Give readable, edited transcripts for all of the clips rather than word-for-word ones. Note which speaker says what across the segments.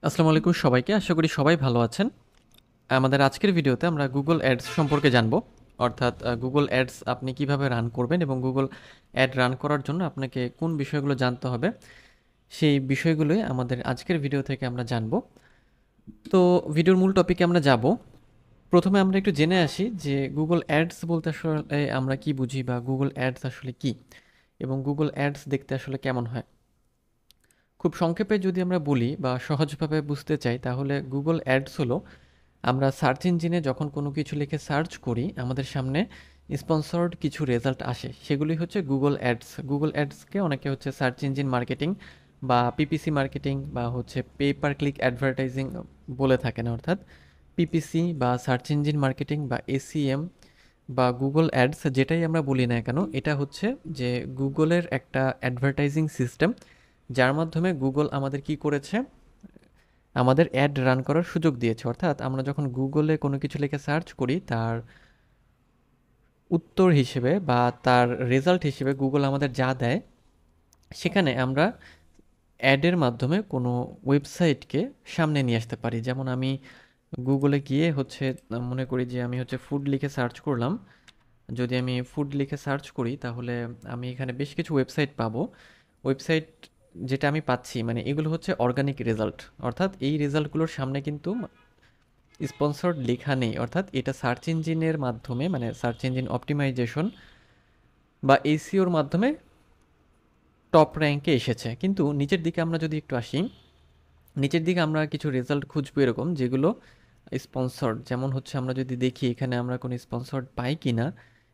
Speaker 1: আসসালামু আলাইকুম সবাইকে। আশা করি সবাই ভালো আছেন। আমাদের আজকের ভিডিওতে আমরা গুগল অ্যাডস সম্পর্কে জানবো। অর্থাৎ গুগল অ্যাডস আপনি কিভাবে রান করবেন এবং গুগল অ্যাড রান করার জন্য আপনাকে কোন বিষয়গুলো জানতে হবে, সেই বিষয়গুলোই আমাদের আজকের ভিডিও থেকে আমরা জানবো। তো ভিডিওর মূল টপিকে আমরা যাব। প্রথমে আমরা একটু জেনে আসি যে গুগল অ্যাডস বলতে আসলে আমরা কি বুঝি বা গুগল অ্যাডস আসলে কি এবং গুগল অ্যাডস দেখতে আসলে কেমন হয়। খুব সংক্ষেপে যদি আমরা বলি বা সহজভাবে বুঝতে চাই, তাহলে গুগল অ্যাডস হলো আমরা সার্চ ইঞ্জিনে যখন কোনো কিছু লিখে সার্চ করি, আমাদের সামনে স্পন্সর্ড কিছু রেজাল্ট আসে, সেগুলি হচ্ছে গুগল অ্যাডস। গুগল অ্যাডসকে অনেকে হচ্ছে সার্চ ইঞ্জিন মার্কেটিং বা পিপিসি মার্কেটিং বা হচ্ছে পে পার ক্লিক অ্যাডভার্টাইজিং বলে থাকেন। অর্থাৎ পিপিসি বা সার্চ ইঞ্জিন মার্কেটিং বা এসিএম বা গুগল অ্যাডস যেটাই আমরা বলি না কেন, এটা হচ্ছে যে গুগলের একটা অ্যাডভার্টাইজিং সিস্টেম, যার মাধ্যমে গুগল আমাদের কি করেছে, আমাদের অ্যাড রান করার সুযোগ দিয়েছে। অর্থাৎ আমরা যখন গুগলে কোনো কিছু লিখে সার্চ করি, তার উত্তর হিসেবে বা তার রেজাল্ট হিসেবে গুগল আমাদের যা দেয়, সেখানে আমরা অ্যাডের মাধ্যমে কোনো ওয়েবসাইটকে সামনে নিয়ে আসতে পারি। যেমন আমি গুগলে গিয়ে হচ্ছে মনে করি যে আমি হচ্ছে ফুড লিখে সার্চ করলাম। যদি আমি ফুড লিখে সার্চ করি, তাহলে আমি এখানে বেশ কিছু ওয়েবসাইট পাবো। ওয়েবসাইট যেটা আমি পাচ্ছি, মানে এগুলো হচ্ছে অর্গানিক রেজাল্ট। অর্থাৎ এই রেজাল্টগুলোর সামনে কিন্তু স্পন্সর্ড লেখা নেই। অর্থাৎ এটা সার্চ ইঞ্জিনের মাধ্যমে, মানে সার্চ ইঞ্জিন অপটিমাইজেশন বা এসিওর মাধ্যমে টপ র্যাঙ্কে এসেছে। কিন্তু নিচের দিকে আমরা যদি একটু আসি, নিচের দিকে আমরা কিছু রেজাল্ট খুঁজবো এরকম যেগুলো স্পন্সর্ড। যেমন হচ্ছে আমরা যদি দেখি এখানে আমরা কোনো স্পন্সর্ড পাই কি না,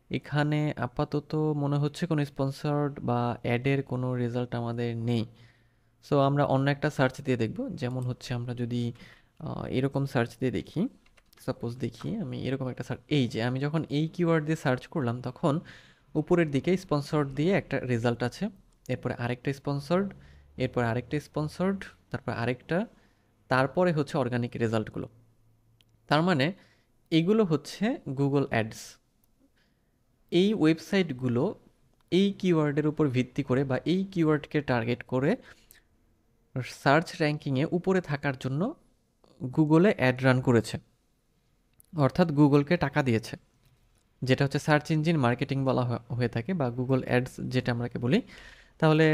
Speaker 1: এখানে আপাতত মনে হচ্ছে কোনো স্পন্সর্ড বা অ্যাডের কোনো রেজাল্ট আমাদের নেই। সো আমরা অন্য একটা সার্চ দিয়ে দেখব। যেমন হচ্ছে আমরা যদি এরকম সার্চ দিয়ে দেখি, সাপোজ দেখি আমি এরকম একটা সার্চ, এই যে আমি যখন এই কিওয়ার্ড দিয়ে সার্চ করলাম, তখন উপরের দিকে স্পন্সর্ড দিয়ে একটা রেজাল্ট আছে, এরপরে আরেকটা স্পন্সর্ড, এরপর আরেকটা স্পন্সর্ড, তারপর আরেকটা, তারপরে হচ্ছে অর্গানিক রেজাল্টগুলো। তার মানে এগুলো হচ্ছে গুগল অ্যাডস। এই ওয়েবসাইটগুলো এই কিওয়ার্ডের উপর ভিত্তি করে বা এই কিওয়ার্ডকে টার্গেট করে সার্চ র্যাঙ্কিংয়ে উপরে থাকার জন্য গুগলে অ্যাড রান করেছে। অর্থাৎ গুগলকে টাকা দিয়েছে, যেটা হচ্ছে সার্চ ইঞ্জিন মার্কেটিং বলা হয়ে থাকে বা গুগল অ্যাডস যেটা আমরাকে বলি। তাহলে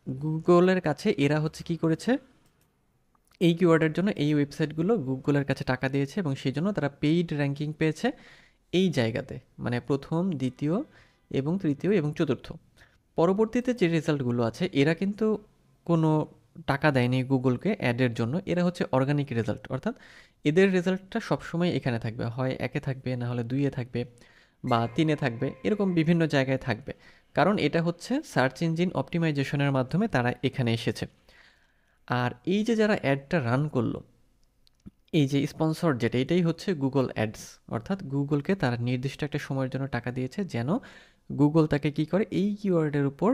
Speaker 1: গুগলের কাছে এরা হচ্ছে কি করেছে, এই কিওয়ার্ডের জন্য এই ওয়েবসাইটগুলো গুগলের কাছে টাকা দিয়েছে এবং সেই জন্য তারা পেইড র্যাঙ্কিং পেয়েছে এই জায়গাতে, মানে প্রথম, দ্বিতীয় এবং তৃতীয় এবং চতুর্থ। পরবর্তীতে যে রেজাল্টগুলো আছে, এরা কিন্তু কোনো টাকা দেয়নি গুগলকে অ্যাডের জন্য। এরা হচ্ছে অর্গানিক রেজাল্ট। অর্থাৎ এদের রেজাল্টটা সবসময় এখানে থাকবে, হয় একে থাকবে, না হলে দুইয়ে থাকবে বা তিনে থাকবে, এরকম বিভিন্ন জায়গায় থাকবে। কারণ এটা হচ্ছে সার্চ ইঞ্জিন অপটিমাইজেশনের মাধ্যমে তারা এখানে এসেছে। আর এই যে যারা অ্যাডটা রান করলো, এই যে স্পন্সর যেটা, এটাই হচ্ছে গুগল অ্যাডস। অর্থাৎ গুগলকে তারা নির্দিষ্ট একটা সময়ের জন্য টাকা দিয়েছে, যেন গুগল তাকে কি করে, এই কিওয়ার্ডের উপর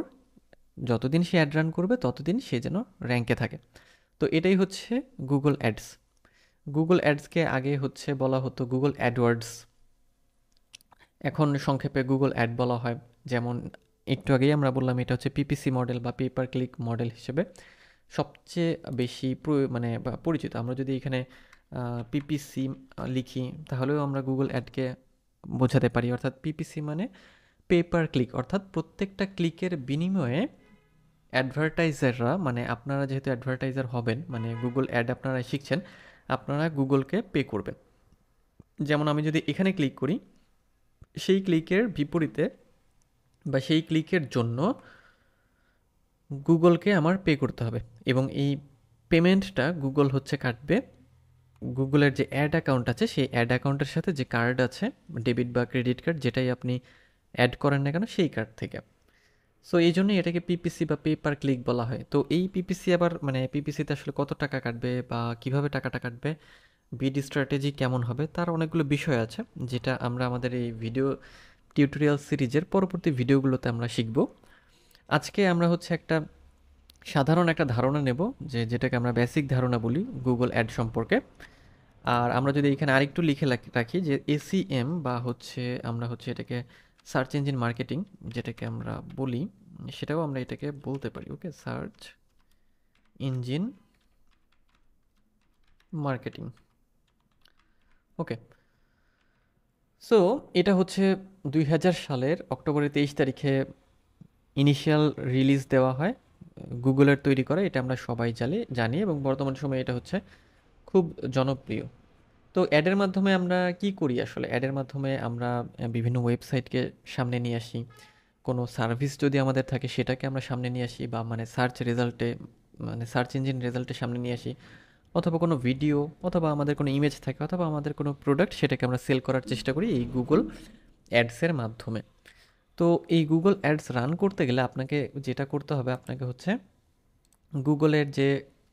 Speaker 1: যতদিন সে অ্যাড রান করবে ততদিন সে যেন র্যাঙ্কে থাকে। তো এটাই হচ্ছে গুগল অ্যাডস। গুগল অ্যাডসকে আগে হচ্ছে বলা হতো গুগল অ্যাডওয়ার্ডস, এখন সংক্ষেপে গুগল অ্যাড বলা হয়। যেমন একটু আগেই আমরা বললাম, এটা হচ্ছে পিপিসি মডেল বা পেপার ক্লিক মডেল হিসেবে সবচেয়ে বেশি মানে পরিচিত। আমরা যদি এখানে পিপিসি লিখি, তাহলেও আমরা গুগল অ্যাডকে বোঝাতে পারি। অর্থাৎ পিপিসি মানে পেপার ক্লিক, অর্থাৎ প্রত্যেকটা ক্লিকের বিনিময়ে অ্যাডভার্টাইজাররা, মানে আপনারা যেহেতু অ্যাডভার্টাইজার হবেন, মানে গুগল অ্যাড আপনারা শিখছেন, আপনারা গুগলকে পে করবেন। যেমন আমি যদি এখানে ক্লিক করি, সেই ক্লিকের বিপরীতে বা সেই ক্লিকের জন্য গুগলকে আমার পে করতে হবে এবং এই পেমেন্টটা গুগল হচ্ছে কাটবে গুগলের যে অ্যাড অ্যাকাউন্ট আছে, সেই অ্যাড অ্যাকাউন্টের সাথে যে কার্ড আছে, ডেবিট বা ক্রেডিট কার্ড, যেটাই আপনি অ্যাড করেন না কেন, সেই কার্ড থেকে। সো এই জন্যই এটাকে পিপিসি বা পে পার ক্লিক বলা হয়। তো এই পিপিসি আবার, মানে পিপিসিতে আসলে কত টাকা কাটবে বা কিভাবে টাকাটা কাটবে, বিড স্ট্র্যাটেজি কেমন হবে, তার অনেকগুলো বিষয় আছে, যেটা আমরা আমাদের এই ভিডিও টিউটোরিয়াল সিরিজের পরবর্তী ভিডিওগুলোতে আমরা শিখব। আজকে আমরা হচ্ছে একটা সাধারণ একটা ধারণা নেব, যেটাকে আমরা বেসিক ধারণা বলি গুগল অ্যাড সম্পর্কে। আর আমরা যদি এখানে আরেকটু লিখে রাখি যে এসিএম বা হচ্ছে আমরা হচ্ছে এটাকে সার্চ ইঞ্জিন মার্কেটিং যেটাকে আমরা বলি, সেটাও আমরা এটাকে বলতে পারি। ওকে, সার্চ ইঞ্জিন মার্কেটিং। ওকে, সো এটা হচ্ছে 2000 সালের অক্টোবরের 23 তারিখে ইনিশিয়াল রিলিজ দেওয়া হয় গুগলের তৈরি করা। এটা আমরা সবাই জানি এবং বর্তমান সময়ে এটা হচ্ছে খুব জনপ্রিয়। তো অ্যাডের মাধ্যমে আমরা কি করি আসলে? অ্যাডের মাধ্যমে আমরা বিভিন্ন ওয়েবসাইটকে সামনে নিয়ে আসি। কোনো সার্ভিস যদি আমাদের থাকে সেটাকে আমরা সামনে নিয়ে আসি, বা মানে সার্চ ইঞ্জিন রেজাল্টের সামনে নিয়ে আসি, অথবা কোনো ভিডিও, অথবা আমাদের কোনো ইমেজ থাকে, অথবা আমাদের কোনো প্রোডাক্ট, সেটাকে আমরা সেল করার চেষ্টা করি এই গুগল অ্যাডসের মাধ্যমে। তো এই গুগল অ্যাডস রান করতে গেলে আপনাকে যেটা করতে হবে, আপনাকে হচ্ছে গুগলের যে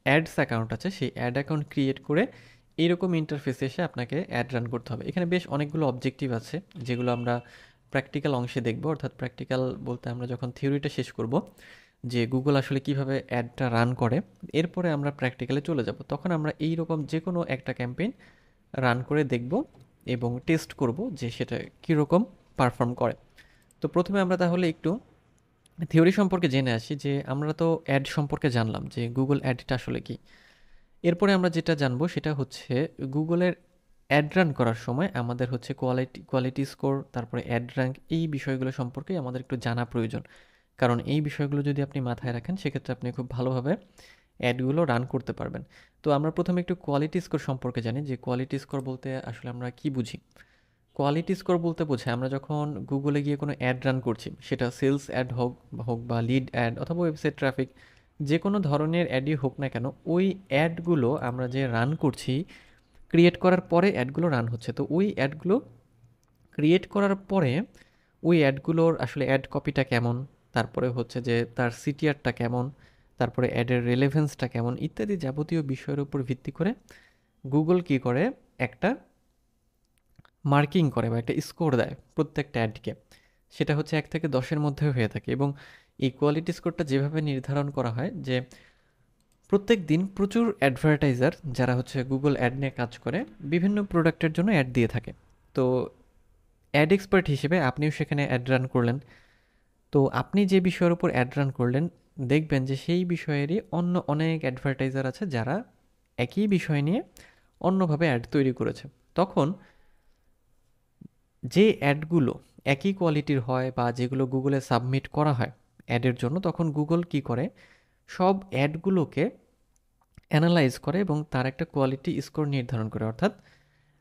Speaker 1: অ্যাডস অ্যাকাউন্ট আছে সেই অ্যাড অ্যাকাউন্ট ক্রিয়েট করে এইরকম ইন্টারফেসে এসে আপনাকে অ্যাড রান করতে হবে। এখানে বেশ অনেকগুলো অবজেক্টিভ আছে যেগুলো আমরা প্র্যাকটিক্যাল অংশে দেখব, অর্থাৎ প্র্যাকটিক্যাল বলতে আমরা যখন থিওরিটা শেষ করব যে গুগল আসলে কিভাবে অ্যাডটা রান করে, এরপরে আমরা প্র্যাকটিক্যালে চলে যাব। তখন আমরা এই রকম যে কোনো একটা ক্যাম্পেইন রান করে দেখব এবং টেস্ট করব যে সেটা কীরকম পারফর্ম করে। তো প্রথমে আমরা তাহলে একটু থিওরি সম্পর্কে জেনে আসি, যে আমরা তো অ্যাড সম্পর্কে জানলাম যে গুগল অ্যাডটা আসলে কি। এরপরে আমরা যেটা জানবো সেটা হচ্ছে গুগলের অ্যাড রান করার সময় আমাদের হচ্ছে কোয়ালিটি স্কোর, তারপরে অ্যাড র্যাঙ্ক, এই বিষয়গুলো সম্পর্কে আমাদের একটু জানা প্রয়োজন। কারণ এই বিষয়গুলো যদি আপনি মাথায় রাখেন সেক্ষেত্রে আপনি খুব ভালোভাবে অ্যাডগুলো রান করতে পারবেন। তো আমরা প্রথমে একটু কোয়ালিটি স্কোর সম্পর্কে জানি, যে কোয়ালিটি স্কোর বলতে আসলে আমরা কি বুঝি। কোয়ালিটি স্কোর বলতে বোঝায় আমরা যখন গুগলে গিয়ে কোনো অ্যাড রান করছি, সেটা সেলস অ্যাড হোক বা লিড অ্যাড অথবা ওয়েবসাইট ট্রাফিক, যে কোনো ধরনের অ্যাডই হোক না কেন, ওই অ্যাডগুলো আমরা যে রান করছি, ক্রিয়েট করার পরে অ্যাডগুলো রান হচ্ছে। তো ওই অ্যাডগুলো ক্রিয়েট করার পরে ওই অ্যাডগুলোর আসলে অ্যাড কপিটা কেমন, তারপরে হচ্ছে যে তার সিটিআরটা কেমন, তারপরে অ্যাডের রেলেভেন্সটা কেমন, ইত্যাদি যাবতীয় বিষয়ের উপর ভিত্তি করে গুগল কী করে, একটা মার্কিং করে বা একটা স্কোর দেয় প্রত্যেকটা অ্যাডকে। সেটা হচ্ছে 1 থেকে 10-এর মধ্যে হয়ে থাকে। এবং এই কোয়ালিটি স্কোরটা যেভাবে নির্ধারণ করা হয়, যে প্রত্যেক দিন প্রচুর অ্যাডভার্টাইজার যারা হচ্ছে গুগল অ্যাড নিয়ে কাজ করে বিভিন্ন প্রোডাক্টের জন্য অ্যাড দিয়ে থাকে। তো অ্যাড এক্সপার্ট হিসেবে আপনিও সেখানে অ্যাড রান করলেন। তো আপনি যে বিষয়ের উপর অ্যাড রান করলেন, দেখবেন যে সেই বিষয়েরই অন্য অনেক অ্যাডভার্টাইজার আছে যারা একই বিষয় নিয়ে অন্যভাবে অ্যাড তৈরি করেছে। তখন যে অ্যাডগুলো একই কোয়ালিটির হয় বা যেগুলো গুগলে সাবমিট করা হয় অ্যাডের জন্য, তখন গুগল কি করে, সব অ্যাডগুলোকে অ্যানালাইজ করে এবং তার একটা কোয়ালিটি স্কোর নির্ধারণ করে। অর্থাৎ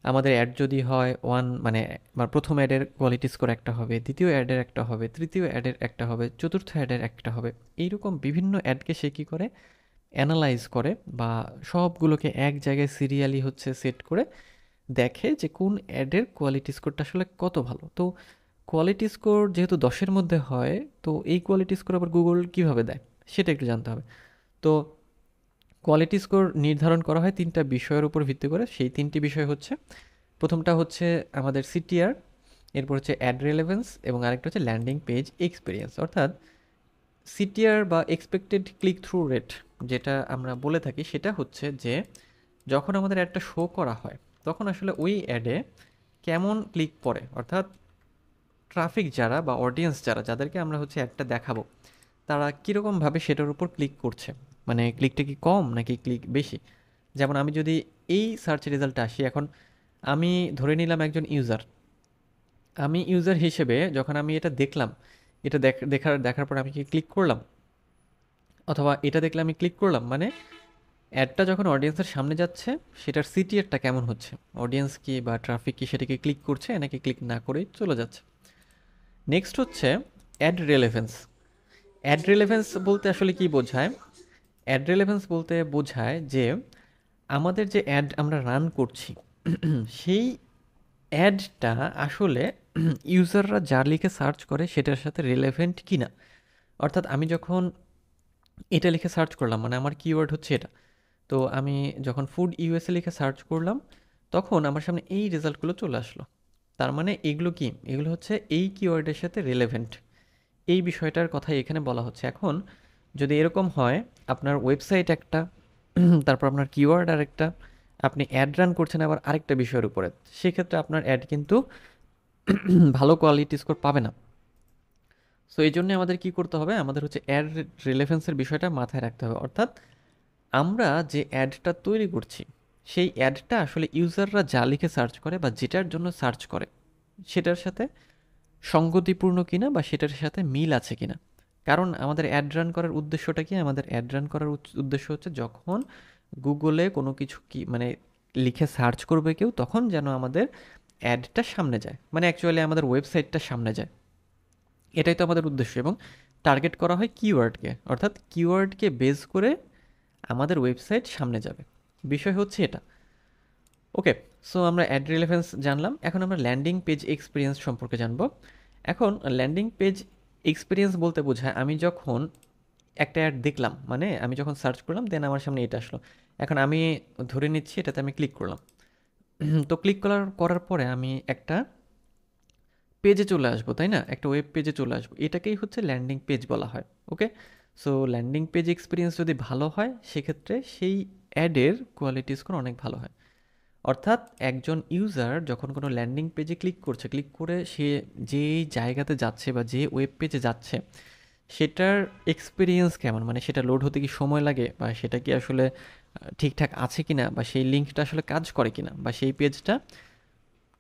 Speaker 1: আমাদের অ্যাড যদি হয় মানে প্রথম অ্যাডের কোয়ালিটি স্কোর একটা হবে, দ্বিতীয় অ্যাডের একটা হবে, তৃতীয় অ্যাডের একটা হবে, চতুর্থ অ্যাডের একটা হবে। এইরকম বিভিন্ন অ্যাডকে সে কী করে, অ্যানালাইজ করে বা সবগুলোকে এক জায়গায় সিরিয়ালি হচ্ছে সেট করে দেখে যে কোন অ্যাডের কোয়ালিটি স্কোরটা আসলে কত ভালো। তো কোয়ালিটি স্কোর যেহেতু 10-এর মধ্যে হয়, তো এই কোয়ালিটি স্কোর আবার গুগল কীভাবে দেয় সেটা একটু জানতে হবে। তো কোয়ালিটি স্কোর নির্ধারণ করা হয় 3টা বিষয়ের উপর ভিত্তি করে। সেই 3টি বিষয় হচ্ছে, প্রথমটা হচ্ছে আমাদের সিটিআর, এরপর হচ্ছে অ্যাড রেলেভেন্স, এবং আরেকটা হচ্ছে ল্যান্ডিং পেজ এক্সপিরিয়েন্স। অর্থাৎ সিটিআর বা এক্সপেক্টেড ক্লিক থ্রু রেট যেটা আমরা বলে থাকি, সেটা হচ্ছে যে যখন আমাদের অ্যাডটা শো করা হয় তখন আসলে ওই অ্যাডে কেমন ক্লিক পড়ে, অর্থাৎ ট্রাফিক যারা বা অডিয়েন্স যাদেরকে আমরা হচ্ছে অ্যাডটা দেখাবো, তারা কীরকমভাবে সেটার উপর ক্লিক করছে, মানে ক্লিকটা কি কম নাকি ক্লিক বেশি। যেমন আমি যদি এই সার্চ রেজাল্টে আসি, এখন আমি ধরে নিলাম একজন ইউজার, আমি ইউজার হিসেবে যখন আমি এটা দেখলাম, এটা দেখার পর আমি কি ক্লিক করলাম, অথবা এটা দেখলে আমি ক্লিক করলাম, মানে অ্যাডটা যখন অডিয়েন্সের সামনে যাচ্ছে সেটার সিটিআরটা কেমন হচ্ছে, অডিয়েন্স কি বা ট্রাফিক কি সেটাকে ক্লিক করছে নাকি ক্লিক না করেই চলে যাচ্ছে। নেক্সট হচ্ছে অ্যাড রেলেভেন্স। অ্যাড রেলেভেন্স বলতে আসলে কি বোঝায়? অ্যাড রেলেভেন্স বলতে বোঝায় যে আমাদের যে অ্যাড আমরা রান করছি সেই অ্যাডটা আসলে ইউজাররা যা লিখে সার্চ করে সেটার সাথে রিলেভেন্ট কি না। অর্থাৎ আমি যখন এটা লিখে সার্চ করলাম, মানে আমার কিওয়ার্ড হচ্ছে এটা, তো আমি যখন ফুড ইউএসএ লিখে সার্চ করলাম তখন আমার সামনে এই রেজাল্টগুলো চলে আসলো। তার মানে এগুলো কি, এগুলো হচ্ছে এই কিওয়ার্ডের সাথে রিলেভেন্ট, এই বিষয়টার কথাই এখানে বলা হচ্ছে। এখন যদি এরকম হয় আপনার ওয়েবসাইট একটা, তারপর আপনার কিওয়ার্ড আরেকটা, আপনি অ্যাড রান করছেন আবার আরেকটা বিষয়ের উপরে, সেক্ষেত্রে আপনার অ্যাড কিন্তু ভালো কোয়ালিটি স্কোর পাবে না। সো এই জন্য আমাদের কি করতে হবে, আমাদের হচ্ছে অ্যাড রিলেভেন্সের বিষয়টা মাথায় রাখতে হবে। অর্থাৎ আমরা যে অ্যাডটা তৈরি করছি সেই অ্যাডটা আসলে ইউজাররা যা লিখে সার্চ করে বা যেটার জন্য সার্চ করে সেটার সাথে সঙ্গতিপূর্ণ কিনা বা সেটার সাথে মিল আছে কিনা। কারণ আমাদের অ্যাড রান করার উদ্দেশ্যটা কি? আমাদের অ্যাড রান করার উদ্দেশ্য হচ্ছে যখন গুগলে কোনো কিছু কি মানে লিখে সার্চ করবে কেউ, তখন যেন আমাদের অ্যাডটা সামনে যায়, মানে অ্যাকচুয়ালি আমাদের ওয়েবসাইটটা সামনে যায়। এটাই তো আমাদের উদ্দেশ্য। এবং টার্গেট করা হয় কিওয়ার্ডকে, অর্থাৎ কিওয়ার্ডকে বেস করে আমাদের ওয়েবসাইট সামনে যাবে। বিষয় হচ্ছে এটা। ওকে, সো আমরা অ্যাড রিলেভেন্স জানলাম, এখন আমরা ল্যান্ডিং পেজ এক্সপিরিয়েন্স সম্পর্কে জানবো। এখন ল্যান্ডিং পেজ এক্সপিরিয়েন্স বলতে বোঝায় আমি যখন একটা অ্যাড দেখলাম, মানে আমি যখন সার্চ করলাম দেন আমার সামনে এটা আসলো, এখন আমি ধরে নিচ্ছি এটাতে আমি ক্লিক করলাম। তো ক্লিক করার পরে আমি একটা পেজে চলে আসবো, তাই না? একটা ওয়েব পেজে চলে আসবো, এটাকেই হচ্ছে ল্যান্ডিং পেজ বলা হয়। ওকে, সো ল্যান্ডিং পেজ এক্সপিরিয়েন্স যদি ভালো হয় সেক্ষেত্রে সেই অ্যাডের কোয়ালিটি স্কোর অনেক ভালো হয়। অর্থাৎ একজন ইউজার যখন কোনো ল্যান্ডিং পেজে ক্লিক করছে, ক্লিক করে সে যেই জায়গাতে যাচ্ছে বা যে ওয়েব পেজে যাচ্ছে সেটার এক্সপিরিয়েন্স কেমন, মানে সেটা লোড হতে কি সময় লাগে, বা সেটা কি আসলে ঠিকঠাক আছে কিনা, বা সেই লিঙ্কটা আসলে কাজ করে কিনা, বা সেই পেজটা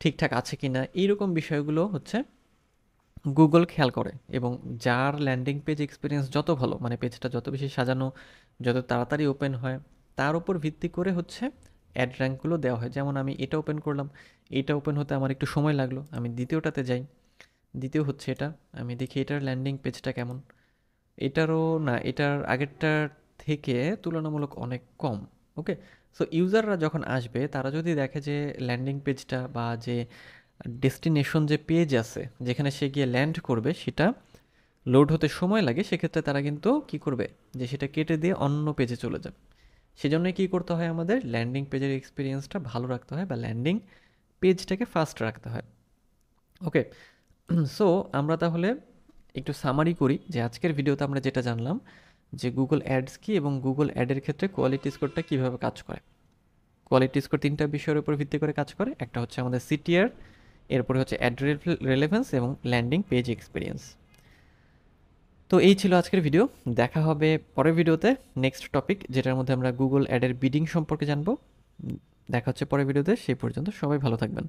Speaker 1: ঠিকঠাক আছে কিনা, এইরকম বিষয়গুলো হচ্ছে গুগল খেয়াল করে। এবং যার ল্যান্ডিং পেজ এক্সপিরিয়েন্স যত ভালো, মানে পেজটা যত বেশি সাজানো, যত তাড়াতাড়ি ওপেন হয়, তার উপর ভিত্তি করে হচ্ছে অ্যাড র্যাঙ্কগুলো দেওয়া হয়। যেমন আমি এটা ওপেন করলাম, এটা ওপেন হতে আমার একটু সময় লাগলো, আমি দ্বিতীয়টাতে যাই, দ্বিতীয় হচ্ছে এটা, আমি দেখি এটার ল্যান্ডিং পেজটা কেমন, এটারও না, এটার আগেরটার থেকে তুলনামূলক অনেক কম। ওকে, সো ইউজাররা যখন আসবে তারা যদি দেখে যে ল্যান্ডিং পেজটা বা যে ডেস্টিনেশন যে পেজ আছে যেখানে সে গিয়ে ল্যান্ড করবে সেটা লোড হতে সময় লাগে, সেক্ষেত্রে তারা কিন্তু কি করবে, যে সেটা কেটে দিয়ে অন্য পেজে চলে যাবে। সেজন্যই কী করতে হয়, আমাদের ল্যান্ডিং পেজের এক্সপিরিয়েন্সটা ভালো রাখতে হয় বা ল্যান্ডিং পেজটাকে ফাস্ট রাখতে হয়। ওকে, সো আমরা তাহলে একটু সামারি করি যে আজকের ভিডিওতে আমরা যেটা জানলাম যে গুগল অ্যাডস কি এবং গুগল অ্যাডের ক্ষেত্রে কোয়ালিটি স্কোরটা কীভাবে কাজ করে। কোয়ালিটি স্কোর তিনটা বিষয়ের উপর ভিত্তি করে কাজ করে, একটা হচ্ছে আমাদের সিটিআর, এরপরে হচ্ছে অ্যাড রেলেভেন্স এবং ল্যান্ডিং পেজ এক্সপিরিয়েন্স। তো এই ছিল আজকের ভিডিও, দেখা হবে পরের ভিডিওতে নেক্সট টপিক, যেটার মধ্যে আমরা গুগল অ্যাডের বিডিং সম্পর্কে জানবো। দেখা হচ্ছে পরের ভিডিওতে, সেই পর্যন্ত সবাই ভালো থাকবেন।